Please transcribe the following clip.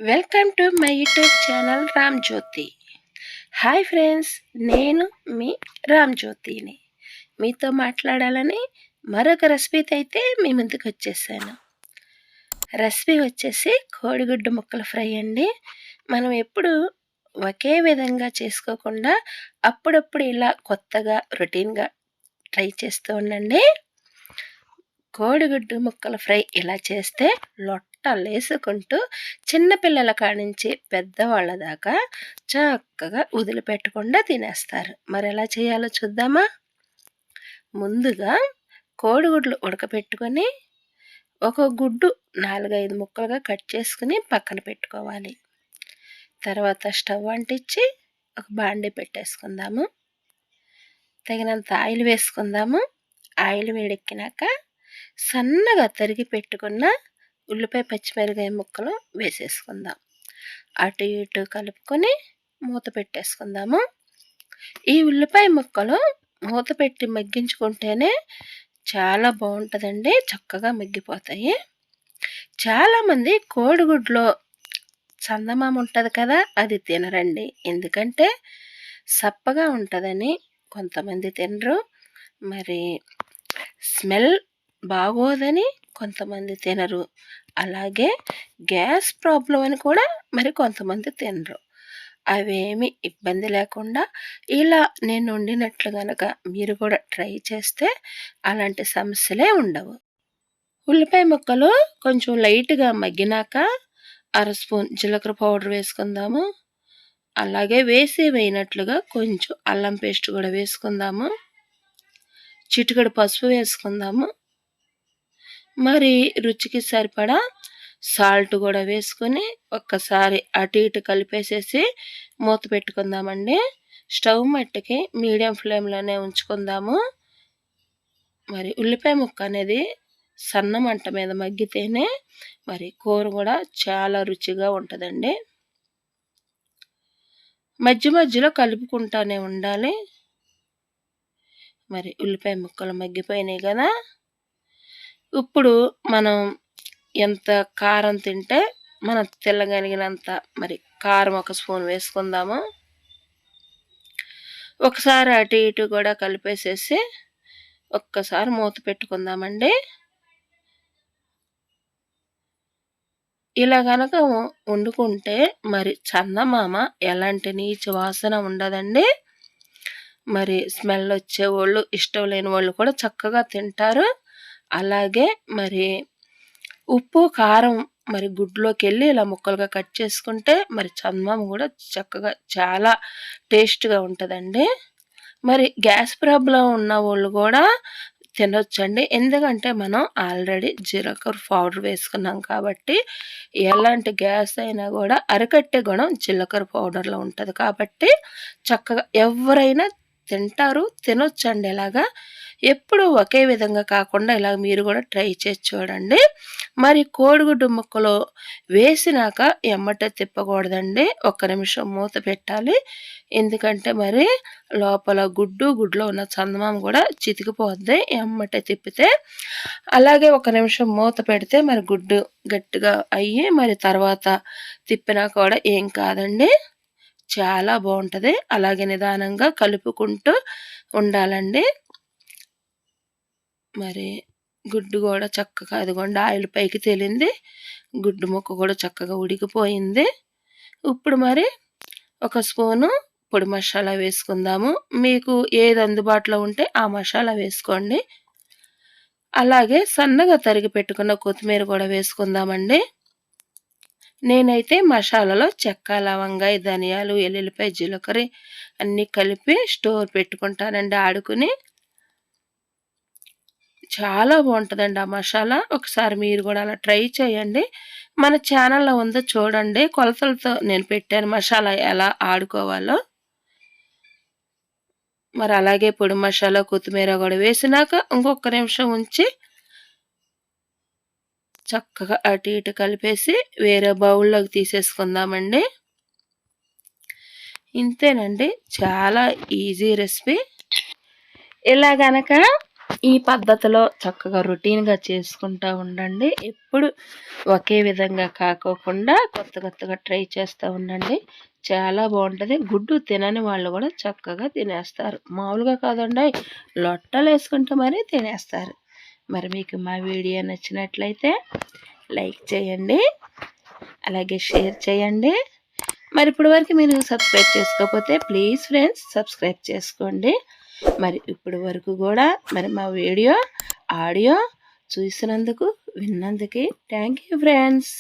Welcome to my YouTube channel Ram Jyothi. Hi friends, నేను మీ రామ్ జ్యోతిని. మీతో మాట్లాడాలని మరొక రెసిపీతో అయితే మీ ముందుకు వచ్చేసాను. రెసిపీ వచ్చేసి కోడిగుడ్డు ముక్కల ఫ్రై అండి. మనం ఎప్పుడు ఒకే విధంగా చేసుకోకుండా అప్పుడప్పుడు ఇలా కొత్తగా రొటీన్గా ట్రై చేస్తూ ఉండండి. కోడిగుడ్డు ముక్కల ఫ్రై ఇలా చేస్తే లొట్టలేసుకుంటూ చిన్నపిల్లల కానించి పెద్దవాళ్ళ దాకా చక్కగా వదిలిపెట్టకుండా తినేస్తారు. మరి ఎలా చేయాలో చూద్దామా? ముందుగా కోడిగుడ్లు ఉడకపెట్టుకొని ఒక గుడ్డు 4-5 ముక్కలుగా కట్ చేసుకుని పక్కన పెట్టుకోవాలి. తర్వాత స్టవ్ అంటించి ఒక బాండీ పెట్టేసుకుందాము. తగినంత ఆయిల్ వేసుకుందాము. ఆయిల్ వేడెక్కినాక సన్నగా తరిగి పెట్టుకున్న ఉల్లిపాయ పచ్చిమిరపకాయ ముక్కలు వేసేసుకుందాం. అటు ఇటు కలుపుకొని మూత పెట్టేసుకుందాము. ఈ ఉల్లిపాయ ముక్కలు మూత పెట్టి మగ్గించుకుంటేనే చాలా బాగుంటుందండి, చక్కగా మగ్గిపోతాయి. చాలామంది కోడిగుడ్లో చందమామ ఉంటుంది కదా, అది తినరండి. ఎందుకంటే సప్పగా ఉంటుందని కొంతమంది తినరు, మరి స్మెల్ బాగోదని కొంతమంది తినరు, అలాగే గ్యాస్ ప్రాబ్లం అని కూడా మరి కొంతమంది తినరు. అవేమి ఇబ్బంది లేకుండా ఇలా నేను వండినట్లు కనుక మీరు కూడా ట్రై చేస్తే అలాంటి సమస్యలే ఉండవు. ఉల్లిపాయ ముక్కలు కొంచెం లైట్గా మగ్గినాక 1/2 స్పూన్ జీలకర్ర పౌడర్ వేసుకుందాము. అలాగే వేసినట్లుగా కొంచెం అల్లం పేస్ట్ కూడా వేసుకుందాము. చిటికెడు పసుపు వేసుకుందాము. మరి రుచికి సరిపడా సాల్ట్ కూడా వేసుకొని ఒక్కసారి అటు ఇటు కలిపేసేసి మూత పెట్టుకుందామండి. స్టవ్ మట్టుకి మీడియం ఫ్లేమ్లోనే ఉంచుకుందాము. మరి ఉల్లిపాయ ముక్క అనేది సన్న మంట మీద మగ్గితేనే మరి కూర కూడా చాలా రుచిగా ఉంటుందండి. మధ్య మధ్యలో కలుపుకుంటానే ఉండాలి. మరి ఉల్లిపాయ ముక్కలు మగ్గిపోయినాయి కదా, ఇప్పుడు మనం ఎంత కారం తింటే మనం తినగలిగినంత మరి కారం 1 స్పూన్ వేసుకుందాము. ఒకసారి అటు ఇటు కూడా కలిపేసేసి ఒక్కసారి మూత పెట్టుకుందామండి. ఇలా కనుక వండుకుంటే మరి చందమామ ఎలాంటి నీచు వాసన ఉండదండి. మరి స్మెల్ వచ్చేవాళ్ళు, ఇష్టం లేని వాళ్ళు కూడా చక్కగా తింటారు. అలాగే మరి ఉప్పు కారం మరి గుడ్లోకి వెళ్ళి ఇలా ముక్కలుగా కట్ చేసుకుంటే మరి చందమామ కూడా చక్కగా చాలా టేస్ట్గా ఉంటుందండి. మరి గ్యాస్ ప్రాబ్లం ఉన్న వాళ్ళు కూడా తినొచ్చండి. ఎందుకంటే మనం ఆల్రెడీ జీలకర్ర పౌడర్ వేసుకున్నాం కాబట్టి ఎలాంటి గ్యాస్ అయినా కూడా అరికట్టే గుణం జీలకర్ర పౌడర్లో ఉంటుంది కాబట్టి చక్కగా ఎవరైనా తింటారు, తినొచ్చండి. ఇలాగా ఎప్పుడు ఒకే విధంగా కాకుండా ఇలా మీరు కూడా ట్రై చేసి చూడండి. మరి కోడిగుడ్డు ముక్కలు వేసినాక ఎమ్మటే తిప్పకూడదండి, 1 నిమిషం మూత పెట్టాలి. ఎందుకంటే మరి లోపల గుడ్లో ఉన్న చందమామ కూడా చితికిపోద్ది ఎమ్మటే తిప్పితే. అలాగే 1 నిమిషం మూత పెడితే మరి గుడ్డు గట్టిగా అయ్యి మరి తర్వాత తిప్పినా కూడా ఏం కాదండి, చాలా బాగుంటుంది. అలాగే నిదానంగా కలుపుకుంటూ ఉండాలండి. మరి గుడ్డు కూడా చక్కగా అదిగోండి ఆయిల్ పైకి తేలింది, గుడ్డు ముక్క కూడా చక్కగా ఉడికిపోయింది. ఇప్పుడు మరి 1 స్పూను పొడి మసాలా వేసుకుందాము. మీకు ఏది అందుబాటులో ఉంటే ఆ మసాలా వేసుకోండి. అలాగే సన్నగా తరిగి పెట్టుకున్న కొత్తిమీర కూడా వేసుకుందామండి. నేనైతే మసాలాలో చెక్క, లవంగాయ, ధనియాలు, ఎల్లుల్లిపాయ, జీలకర్ర అన్నీ కలిపి స్టోర్ పెట్టుకుంటానండి ఆడుకుని. చాలా బాగుంటుందండి ఆ మసాలా. ఒకసారి మీరు కూడా అలా ట్రై చేయండి. మన ఛానల్లో ఉందో చూడండి, కొలతలతో నేను పెట్టాను మసాలా ఎలా ఆడుకోవాలో. మరి అలాగే పొడి మసాలా, కొత్తిమీర కూడా వేసినాక ఇంకొక నిమిషం ఉంచి చక్కగా అటు ఇటు కలిపేసి వేరే బౌల్లోకి తీసేసుకుందామండి. ఇంతేనండి, చాలా ఈజీ రెసిపీ. ఇలా గనక ఈ పద్ధతిలో చక్కగా రొటీన్‌గా చేసుకుంటా ఉండండి. ఎప్పుడు ఒకే విధంగా కాకోకుండా కొత్త కొత్తగా ట్రై చేస్తూ ఉండండి. చాలా బాగుంటుంది. గుడ్డు తినని వాళ్ళు కూడా చక్కగా తినేస్తారు. మామూలుగా కాదండోయ్, లొట్టలేసుకుంటూ మరీ తినేస్తారు. మరి మీకు మా వీడియో నచ్చినట్లయితే లైక్ చేయండి, అలాగే షేర్ చేయండి. మరి ఇప్పటి వరకు మీరు సబ్స్క్రైబ్ చేసుకోకపోతే ప్లీజ్ ఫ్రెండ్స్ సబ్స్క్రైబ్ చేసుకోండి. మరి ఇప్పటి వరకు కూడా మరి మా వీడియో ఆడియో చూసినందుకు విన్నందుకు థ్యాంక్ యూ ఫ్రెండ్స్.